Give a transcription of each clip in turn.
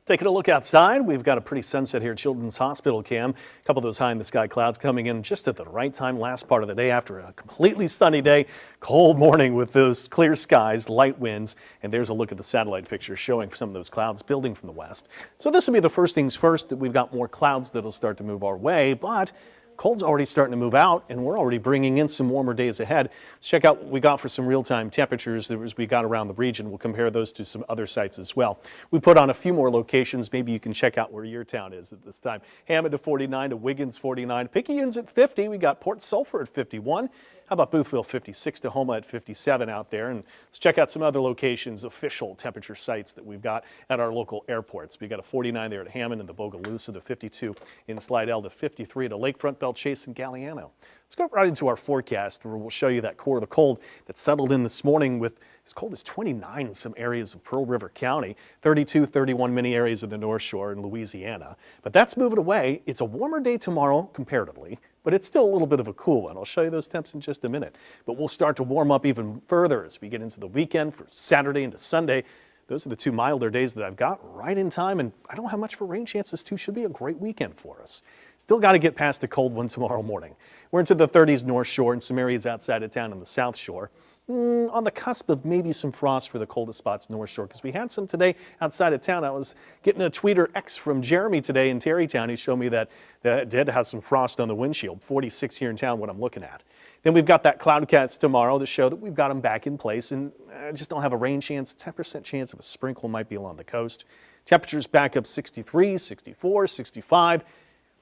Taking a look outside, we've got a pretty sunset here at Children's Hospital, Cam. A couple of those high-in-the-sky clouds coming in just at the right time last part of the day after a completely sunny day. Cold morning with those clear skies, light winds, and there's a look at the satellite picture showing some of those clouds building from the west. So this will be the first things first, that we've got more clouds that'll start to move our way, but cold's already starting to move out, and we're already bringing in some warmer days ahead. Let's check out what we got for some real-time temperatures that we got around the region. We'll compare those to some other sites as well. We put on a few more locations. Maybe you can check out where your town is at this time. Hammond to 49, to Wiggins 49, Picayune's at 50. We got Port Sulphur at 51. How about Boothville 56, Tahoma at 57 out there? And let's check out some other locations, official temperature sites that we've got at our local airports. We got a 49 there at Hammond and the Bogalusa, to 52 in Slidell, to 53 at Lakefront, Belchase, and Galliano. Let's go right into our forecast where we'll show you that core of the cold that settled in this morning with as cold as 29 in some areas of Pearl River County, 32, 31 many areas of the North Shore in Louisiana. But that's moving away. It's a warmer day tomorrow comparatively, but it's still a little bit of a cool one. I'll show you those temps in just a minute. But we'll start to warm up even further as we get into the weekend for Saturday into Sunday. Those are the two milder days that I've got right in time, and I don't have much for rain chances too. Should be a great weekend for us. Still got to get past a cold one tomorrow morning. We're into the 30s North Shore and some areas outside of town on the South Shore. On the cusp of maybe some frost for the coldest spots North Shore, because we had some today outside of town. I was getting a tweeter X from Jeremy today in Terrytown. He showed me that it did have some frost on the windshield, 46 here in town, what I'm looking at. Then we've got that Cloudcats tomorrow to show that we've got them back in place, and I just don't have a rain chance. 10% chance of a sprinkle might be along the coast. Temperatures back up 63, 64, 65.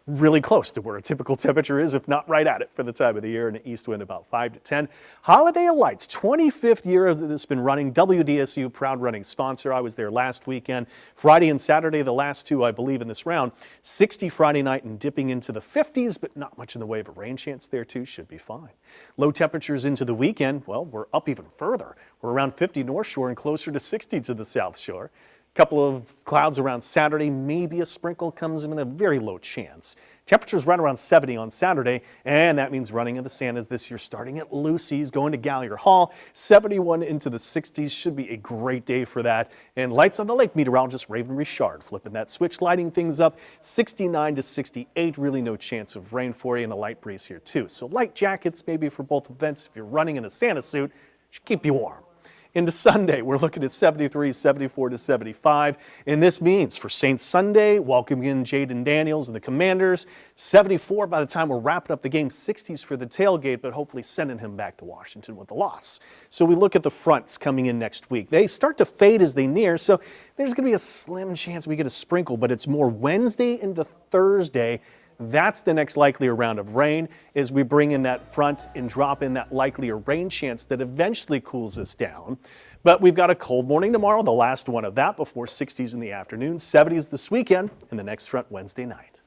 Really close to where a typical temperature is, if not right at it for the time of the year, and an east wind about 5 to 10. Holiday of Lights, 25th year that it's been running. WDSU, proud running sponsor. I was there last weekend. Friday and Saturday, the last two, I believe, in this round. 60 Friday night and dipping into the 50s, but not much in the way of a rain chance there, too. Should be fine. Low temperatures into the weekend. Well, we're up even further. We're around 50 North Shore and closer to 60 to the South Shore. Couple of clouds around Saturday, maybe a sprinkle comes in, a very low chance. Temperatures right around 70 on Saturday, and that means running in the Santas this year, starting at Lucy's, going to Gallier Hall, 71 into the 60s. Should be a great day for that. And lights on the lake, meteorologist Raven Richard flipping that switch, lighting things up, 69 to 68. Really no chance of rain for you, and a light breeze here too. So light jackets maybe for both events. If you're running in a Santa suit, should keep you warm. Into Sunday, we're looking at 73, 74 to 75, and this means for Saints Sunday, welcoming in Jaden Daniels and the Commanders, 74 by the time we're wrapping up the game, 60s for the tailgate, but hopefully sending him back to Washington with the loss. So we look at the fronts coming in next week. They start to fade as they near, so there's going to be a slim chance we get a sprinkle, but it's more Wednesday into Thursday. That's the next likelier round of rain as we bring in that front and drop in that likelier rain chance that eventually cools us down. But we've got a cold morning tomorrow, the last one of that before 60s in the afternoon, 70s this weekend, and the next front Wednesday night.